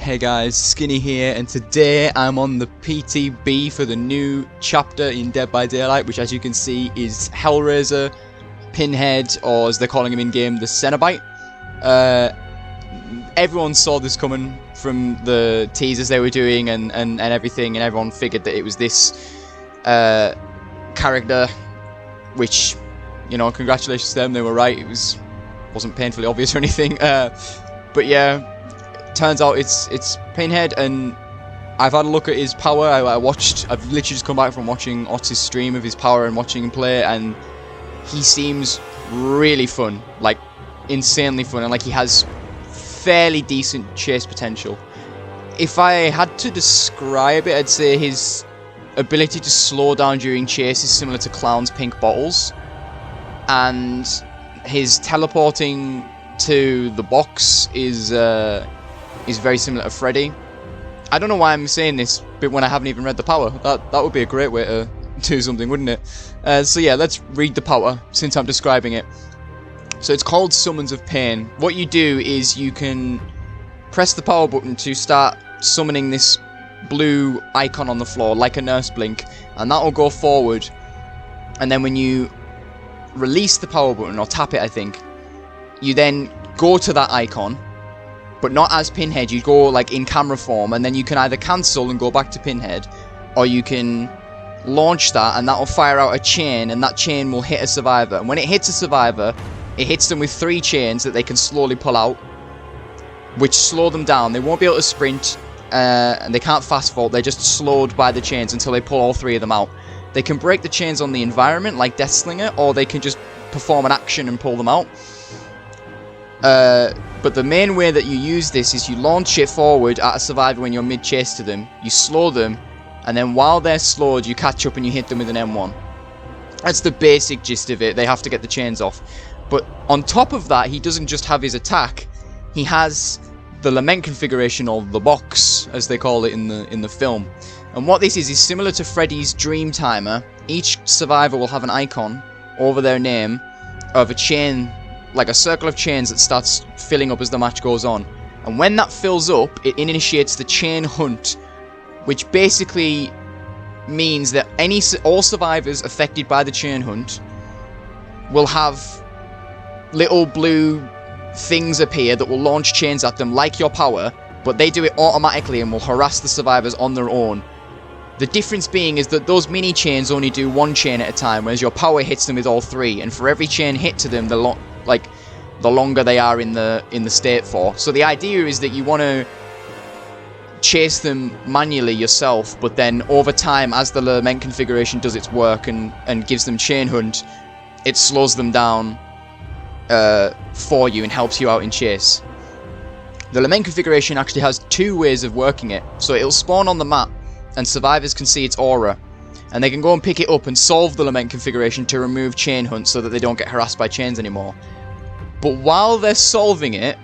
Hey guys, Skinny here, and today I'm on the PTB for the new chapter in Dead by Daylight, which as you can see is Hellraiser, Pinhead, or as they're calling him in game, the Cenobite. Everyone saw this coming from the teasers they were doing and everything, and everyone figured that it was this character, which, you know, congratulations to them, they were right. It wasn't painfully obvious or anything, but yeah. Turns out it's Pinhead, and I've had a look at his power. I've literally just come back from watching Otz's stream of his power and watching him play, and he seems really fun, like insanely fun, and like he has fairly decent chase potential. If I had to describe it, I'd say his ability to slow down during chase is similar to Clown's pink bottles, and his teleporting to the box is very similar to Freddy. I don't know why I'm saying this, but when I haven't even read the power, that would be a great way to do something, wouldn't it? So yeah, let's read the power since I'm describing it. So it's called Summons of Pain. What you do is you can press the power button to start summoning this blue icon on the floor, like a nurse blink, and that will go forward. And then when you release the power button, or tap it I think, you then go to that icon, but not as Pinhead. You go like in camera form, and then you can either cancel and go back to Pinhead, or you can launch that and that will fire out a chain, and that chain will hit a survivor. And when it hits a survivor, it hits them with 3 chains that they can slowly pull out, which slow them down. They won't be able to sprint, and they can't fast vault. They're just slowed by the chains until they pull all 3 of them out. They can break the chains on the environment like Death Slinger, or they can just perform an action and pull them out. But the main way that you use this is you launch it forward at a survivor when you're mid-chase to them, you slow them, and then while they're slowed, you catch up and you hit them with an M1. That's the basic gist of it. They have to get the chains off. But on top of that, he doesn't just have his attack, he has the lament configuration, or the box, as they call it in the film. And what this is similar to Freddy's Dream Timer. Each survivor will have an icon over their name of a chain, like a circle of chains that starts filling up as the match goes on. And when that fills up, it initiates the chain hunt, which basically means that all survivors affected by the chain hunt will have little blue things appear that will launch chains at them like your power, but they do it automatically and will harass the survivors on their own. The difference being is that those mini chains only do 1 chain at a time, whereas your power hits them with all 3, and for every chain hit to them, the longer they are in the state for. So the idea is that you want to chase them manually yourself, but then over time, as the lament configuration does its work and gives them chain hunt, it slows them down for you and helps you out in chase. The lament configuration actually has 2 ways of working it. So it'll spawn on the map, and survivors can see its aura, and they can go and pick it up and solve the lament configuration to remove chain hunt so that they don't get harassed by chains anymore. But while they're solving it,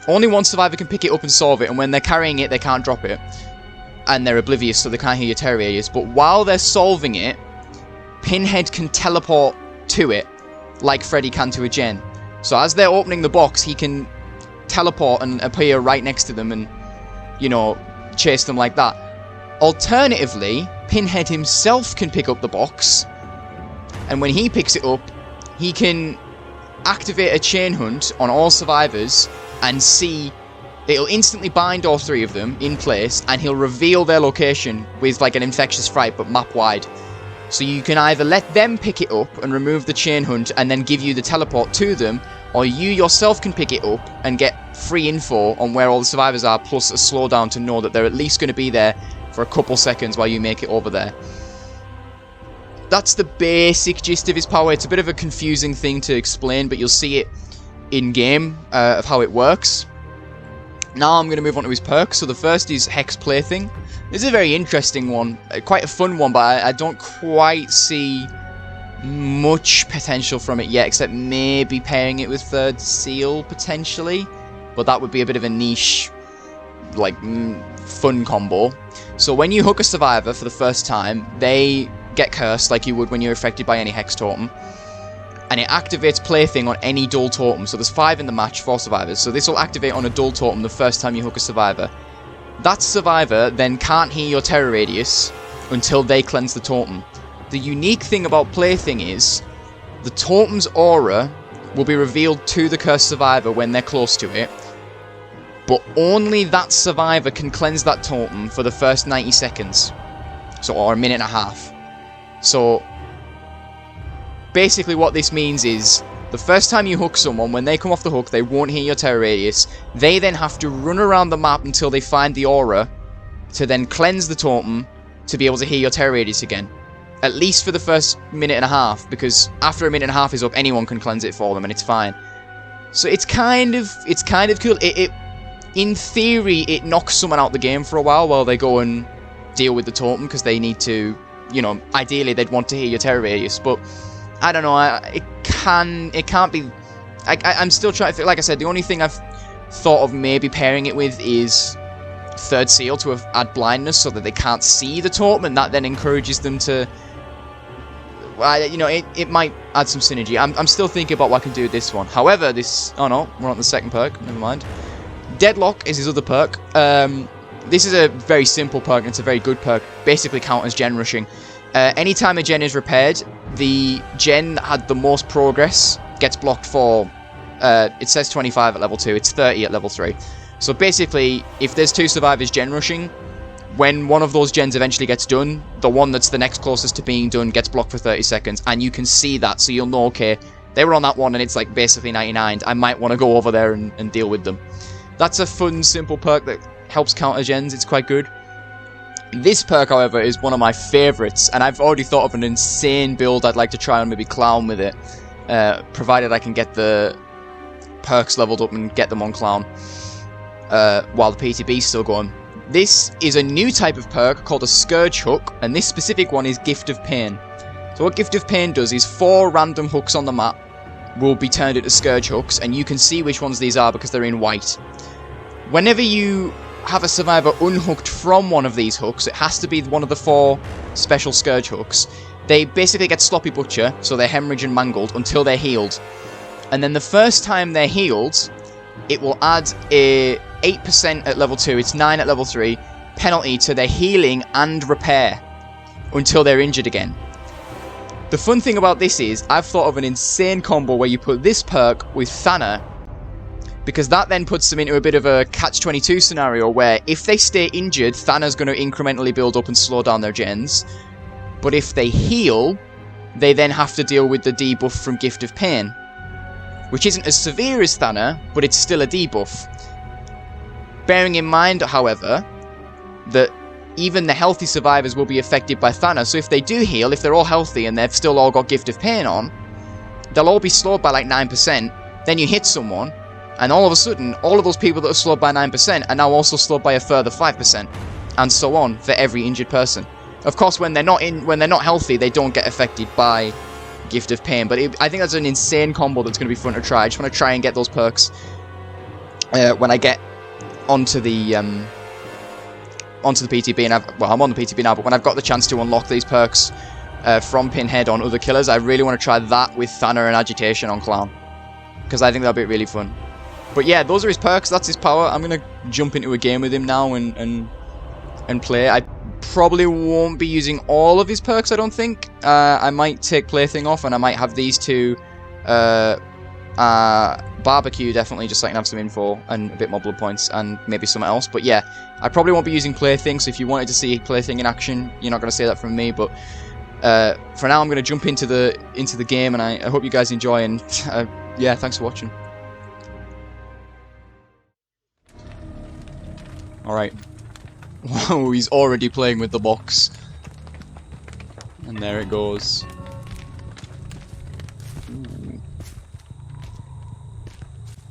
only one survivor can pick it up and solve it, and when they're carrying it, they can't drop it. And they're oblivious, so they can't hear your terror radius. But while they're solving it, Pinhead can teleport to it, like Freddy can to a gen. So as they're opening the box, he can teleport and appear right next to them and, you know, chase them like that. Alternatively, Pinhead himself can pick up the box, and when he picks it up, he can activate a chain hunt on all survivors and see it'll instantly bind all 3 of them in place, and he'll reveal their location with like an infectious fright but map wide. So you can either let them pick it up and remove the chain hunt and then give you the teleport to them, or you yourself can pick it up and get free info on where all the survivors are, plus a slowdown to know that they're at least going to be there for a couple seconds while you make it over there. That's the basic gist of his power. It's a bit of a confusing thing to explain, but you'll see it in-game of how it works. Now I'm going to move on to his perks. So the first is Hex Plaything. This is a very interesting one, quite a fun one, but I don't quite see much potential from it yet, except maybe pairing it with Third Seal, potentially. But that would be a bit of a niche, like, fun combo. So when you hook a survivor for the first time, they get cursed like you would when you're affected by any Hex Totem. and it activates Plaything on any dull totem. So there's 5 in the match, 4 survivors. So this will activate on a dull totem the first time you hook a survivor. that survivor then can't hear your terror radius until they cleanse the totem. The unique thing about Plaything is the totem's aura will be revealed to the cursed survivor when they're close to it, but only that survivor can cleanse that totem for the first 90 seconds. So, or a minute and a half. So, basically what this means is, the first time you hook someone, when they come off the hook, they won't hear your terror radius. They then have to run around the map until they find the aura to then cleanse the totem to be able to hear your terror radius again. At least for the first minute and a half, because after a minute and a half is up, anyone can cleanse it for them and it's fine. So it's kind of cool. In theory, it knocks someone out the game for a while they go and deal with the totem, because they need to, you know, ideally they'd want to hear your terror radius, but I don't know, it can't be, I'm still trying to think. Like I said, the only thing I've thought of maybe pairing it with is Third Seal to add blindness so that they can't see the totem, and that then encourages them to, you know, it might add some synergy. I'm still thinking about what I can do with this one. However, oh no, we're on the second perk, never mind. Deadlock is his other perk. This is a very simple perk, and it's a very good perk. Basically counters gen rushing. Anytime a gen is repaired, the gen that had the most progress gets blocked for, it says 25 at level 2, it's 30 at level 3. So basically, if there's 2 survivors gen rushing, when one of those gens eventually gets done, the one that's the next closest to being done gets blocked for 30 seconds, and you can see that, so you'll know, okay, they were on that one and it's like basically 99, I might want to go over there and deal with them. That's a fun, simple perk that helps counter gens, it's quite good. This perk, however, is one of my favourites, and I've already thought of an insane build I'd like to try and maybe clown with it, provided I can get the perks leveled up and get them on clown, while the PTB's still going. This is a new type of perk called a Scourge Hook, and this specific one is Gift of Pain. So what Gift of Pain does is 4 random hooks on the map will be turned into Scourge Hooks, and you can see which ones these are because they're in white. Whenever you have a survivor unhooked from one of these hooks, it has to be one of the 4 special Scourge Hooks. They basically get Sloppy Butcher, so they're hemorrhaged and mangled until they're healed. And then the first time they're healed, it will add a 8% at level 2, it's 9 at level 3, penalty to their healing and repair until they're injured again. The fun thing about this is, I've thought of an insane combo where you put this perk with Thana, because that then puts them into a bit of a catch-22 scenario where if they stay injured, Thana's going to incrementally build up and slow down their gens. But if they heal, they then have to deal with the debuff from Gift of Pain, which isn't as severe as Thana, but it's still a debuff. Bearing in mind, however, that even the healthy survivors will be affected by Thana, so if they do heal, if they're all healthy and they've still all got Gift of Pain on, they'll all be slowed by like 9%, then you hit someone, and all of a sudden, all of those people that are slowed by 9% are now also slowed by a further 5%, and so on for every injured person. Of course, when they're not healthy, they don't get affected by Gift of Pain, but I think that's an insane combo that's going to be fun to try. I just want to try and get those perks when I get onto the PTB, and I'm on the PTB now, but when I've got the chance to unlock these perks from Pinhead on other killers, I really want to try that with Thana and Agitation on Clown, because I think that'll be really fun. But yeah, those are his perks, that's his power. I'm going to jump into a game with him now and play. I probably won't be using all of his perks, I don't think. I might take Plaything off, and I might have these two. Barbecue, definitely, just so I can have some info and a bit more blood points, and maybe something else. But yeah, I probably won't be using Plaything, so if you wanted to see Plaything in action, you're not going to see that from me. But for now, I'm going to jump into the game, and I hope you guys enjoy, and yeah, thanks for watching. Alright. Wow, he's already playing with the box. And there it goes. Ooh.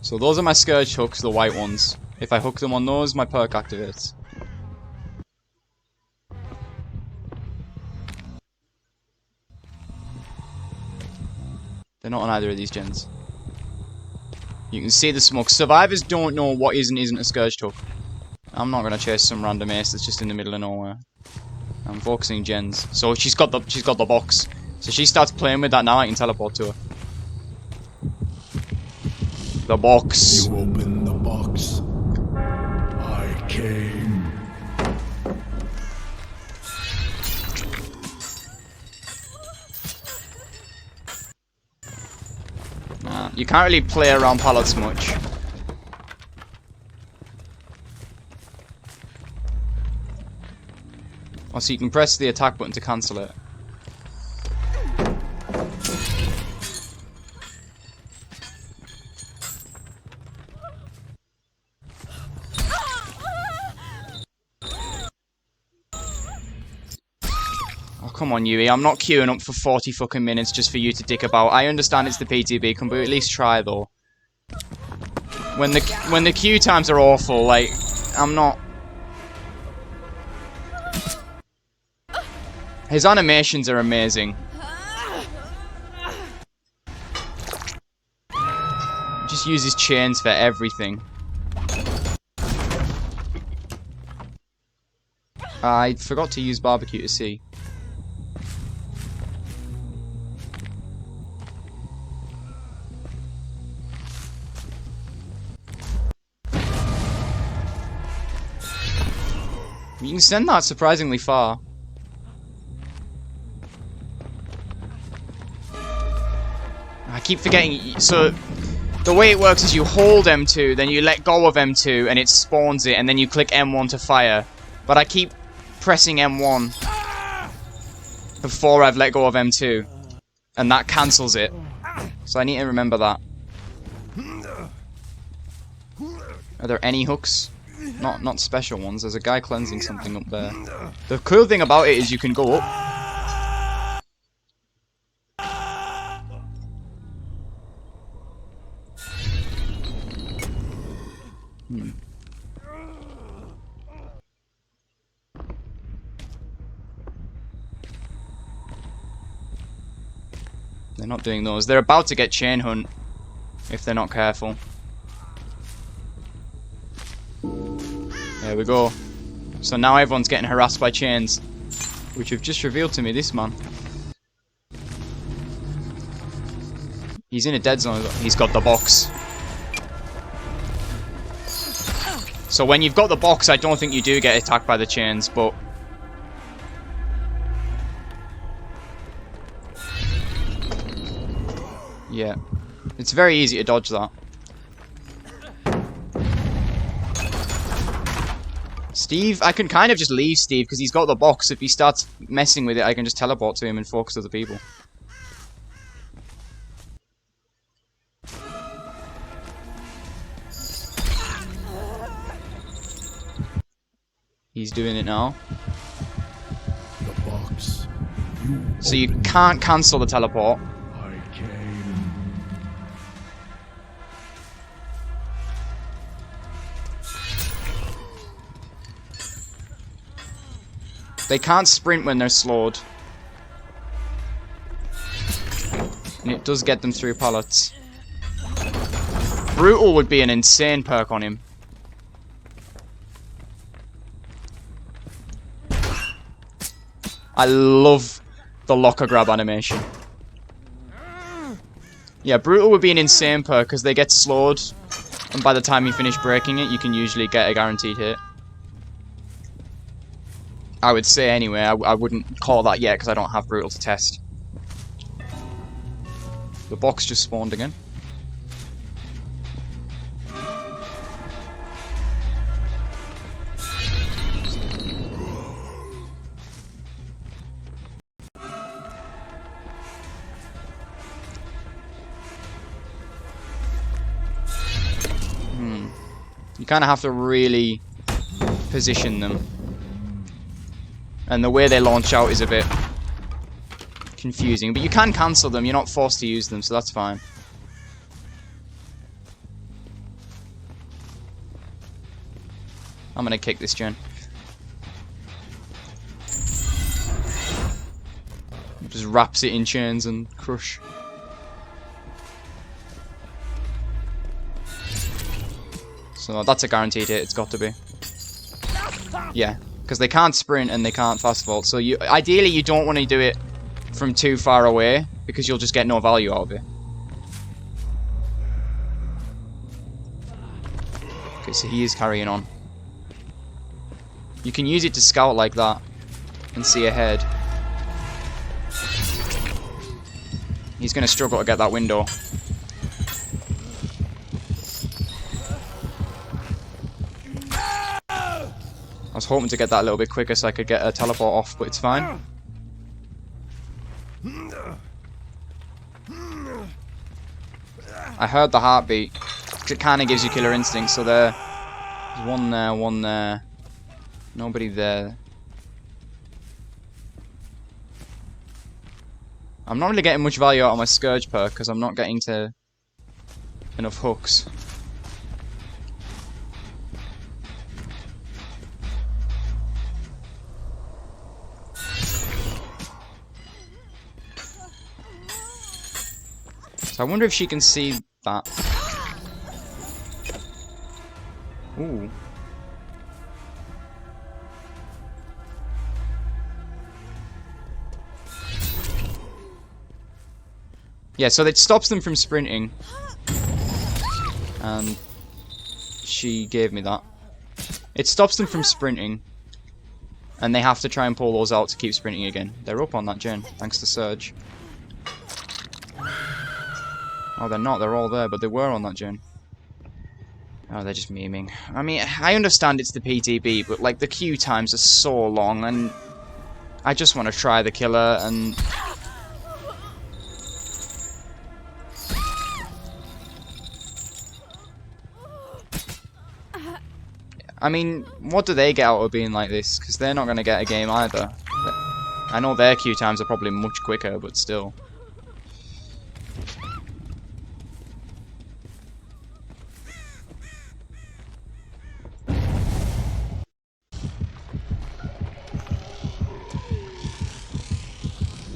So those are my Scourge hooks, the white ones. If I hook them on those, my perk activates. They're not on either of these gens. You can see the smoke. Survivors don't know what is and isn't a Scourge hook. I'm not gonna chase some random ace that's just in the middle of nowhere. I'm focusing gens. So she's got the box. So she starts playing with that now. I can teleport to her. The box. You open the box. I came. You can't really play around pallets much. Oh, so you can press the attack button to cancel it. Oh, come on, Yui. I'm not queuing up for 40 fucking minutes just for you to dick about. I understand it's the PTB, but at least try, though. When the queue times are awful, like, I'm not... His animations are amazing. Just uses chains for everything. I forgot to use barbecue to see. You can send that surprisingly far. I keep forgetting. So, the way it works is you hold M2, then you let go of M2, and it spawns it, and then you click M1 to fire. But I keep pressing M1 before I've let go of M2, and that cancels it. So I need to remember that. Are there any hooks? Not special ones. There's a guy cleansing something up there. The cool thing about it is you can go up. They're not doing those. They're about to get chain hunt if they're not careful. There we go. So now everyone's getting harassed by chains, which have just revealed to me this man. He's in a dead zone. He's got the box. So when you've got the box, I don't think you do get attacked by the chains, but... yeah. It's very easy to dodge that. Steve, I can kind of just leave Steve because he's got the box. If he starts messing with it, I can just teleport to him and focus other people. He's doing it now. The box. So you can't cancel the teleport. I came. They can't sprint when they're slowed. And it does get them through pallets. Brutal would be an insane perk on him. I love the locker grab animation. Yeah, Brutal would be an insane perk because they get slowed. And by the time you finish breaking it, you can usually get a guaranteed hit. I would say anyway, I wouldn't call that yet because I don't have Brutal to test. The box just spawned again. You kind of have to really position them. And the way they launch out is a bit confusing. But you can cancel them, you're not forced to use them, so that's fine. I'm gonna kick this gen. Just wraps it in chains and crush. So that's a guaranteed hit, it's got to be. Yeah, because they can't sprint and they can't fast vault. So ideally you don't want to do it from too far away, because you'll just get no value out of it. Okay, so he is carrying on. You can use it to scout like that and see ahead. He's going to struggle to get that window. was hoping to get that a little bit quicker so I could get a teleport off, but it's fine. I heard the heartbeat. It kind of gives you killer instinct, so there's one there. Nobody there. I'm not really getting much value out of my Scourge perk because I'm not getting to enough hooks. So I wonder if she can see that. Ooh. Yeah, so it stops them from sprinting. And she gave me that. It stops them from sprinting. And they have to try and pull those out to keep sprinting again. They're up on that gen, thanks to Surge. Oh, they're not. They're all there, but they were on that gen. Oh, they're just memeing. I mean, I understand it's the PTB, but, like, the queue times are so long, and I just want to try the killer, and... I mean, what do they get out of being like this? Because they're not going to get a game either. I know their queue times are probably much quicker, but still.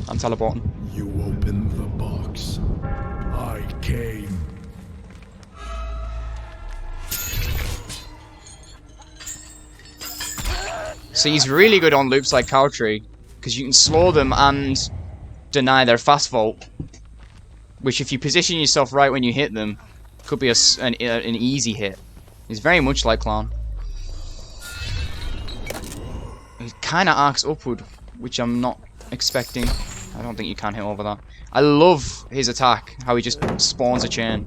I'm teleporting. You opened the box. I came. So he's really good on loops like Cowtree, because you can slow them and deny their fast vault, which if you position yourself right when you hit them, could be an easy hit. He's very much like Clown. He kind of arcs upward, which I'm not expecting. I don't think you can hit over that. I love his attack, how he just spawns a chain.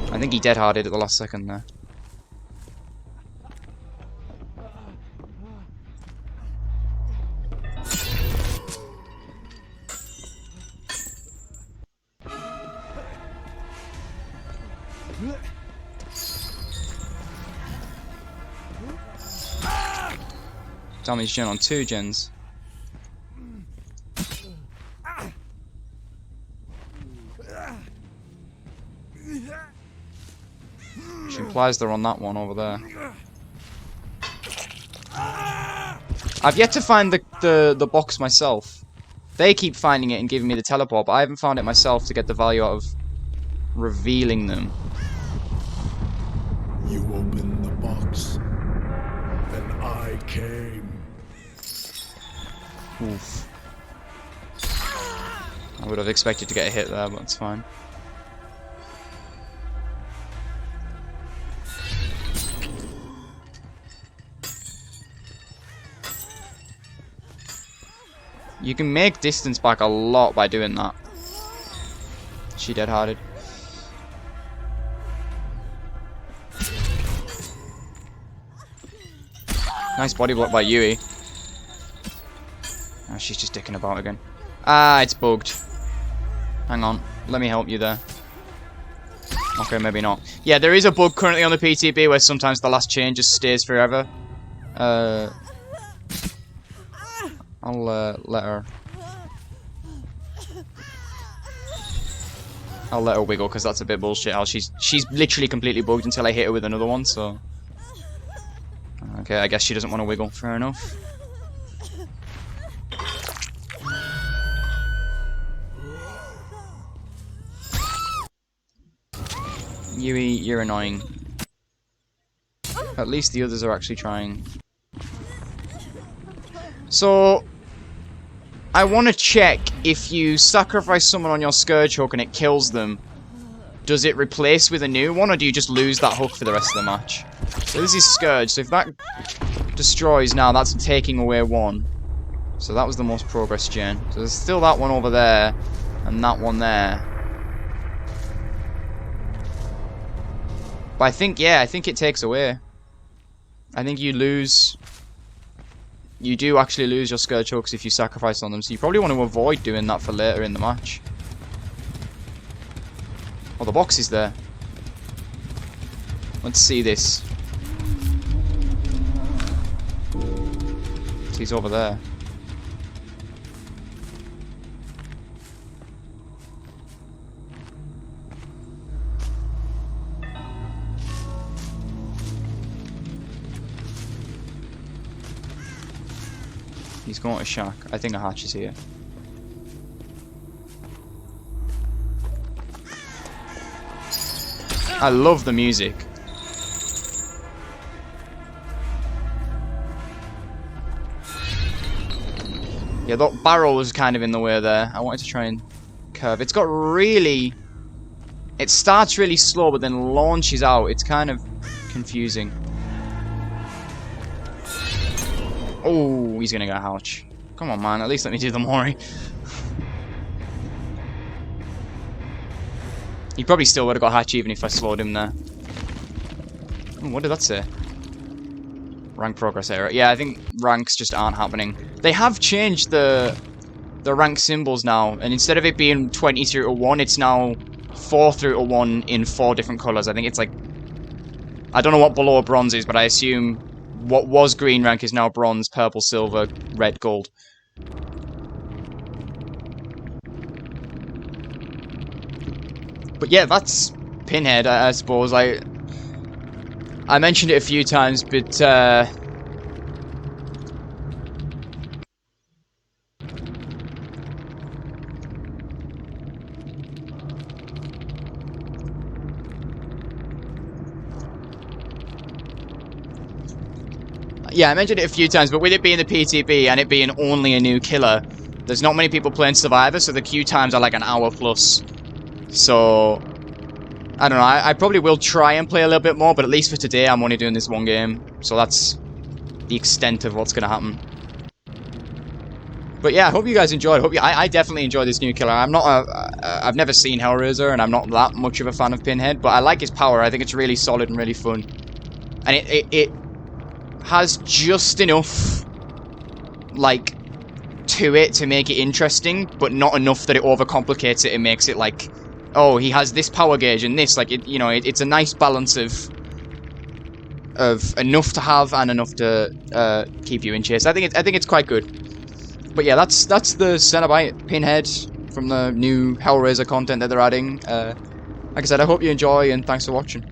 I think he dead-harded at the last second there. Damage gen on 2 gens. Which implies they're on that one over there. I've yet to find the box myself. They keep finding it and giving me the teleport, but I haven't found it myself to get the value out of revealing them. You opened the box. And I came. Oof. I would have expected to get a hit there, but it's fine. You can make distance back a lot by doing that. She dead-hearted. Nice body block by Yui. Oh, she's just dicking about again. Ah, it's bugged. Hang on. Let me help you there. Okay, maybe not. Yeah, there is a bug currently on the PTB where sometimes the last chain just stays forever. I'll let her... I'll let her wiggle because that's a bit bullshit. She's literally completely bugged until I hit her with another one, so... Okay, I guess she doesn't want to wiggle. Fair enough. Yui, you're annoying. At least the others are actually trying. So... I want to check if you sacrifice someone on your Scourge hook and it kills them, does it replace with a new one, or do you just lose that hook for the rest of the match? So this is Scourge, so if that destroys now, that's taking away one. So that was the most progress gen. So there's still that one over there, and that one there. But I think, yeah, I think it takes away. I think you lose... You do actually lose your Scourge hooks if you sacrifice on them, so you probably want to avoid doing that for later in the match. Oh, the box is there. Let's see this. He's over there. He's going to shack. I think a hatch is here. I love the music. Yeah, that barrel was kind of in the way there. I wanted to try and curve. It's got really... It starts really slow, but then launches out. It's kind of confusing. Oh, he's gonna get a hatch. Come on, man. At least let me do the Mori. He probably still would have got hatch even if I slowed him there. Ooh, what did that say? Rank progress error. Yeah, I think ranks just aren't happening. They have changed the rank symbols now, and instead of it being 20 through to 1, it's now 4 through to 1 in 4 different colours. I think it's like... I don't know what below bronze is, but I assume what was green rank is now bronze, purple, silver, red, gold. But yeah, that's Pinhead, I suppose. I mentioned it a few times, but yeah, I mentioned it a few times, but with it being the PTB and it being only a new killer, there's not many people playing Survivor, so the queue times are like an hour plus. So, I don't know, I probably will try and play a little bit more, but at least for today, I'm only doing this one game. So that's the extent of what's going to happen. But yeah, I hope you guys enjoyed. I definitely enjoyed this new killer. I've never seen Hellraiser, and I'm not that much of a fan of Pinhead, but I like his power. I think it's really solid and really fun. And it has just enough, like, to it to make it interesting, but not enough that it overcomplicates it and makes it like, oh, he has this power gauge and this, like, it, you know, it's a nice balance of enough to have and enough to keep you in chase. I think it's quite good. But yeah, that's the Cenobite Pinhead from the new Hellraiser content that they're adding. Like I said, I hope you enjoy, and thanks for watching.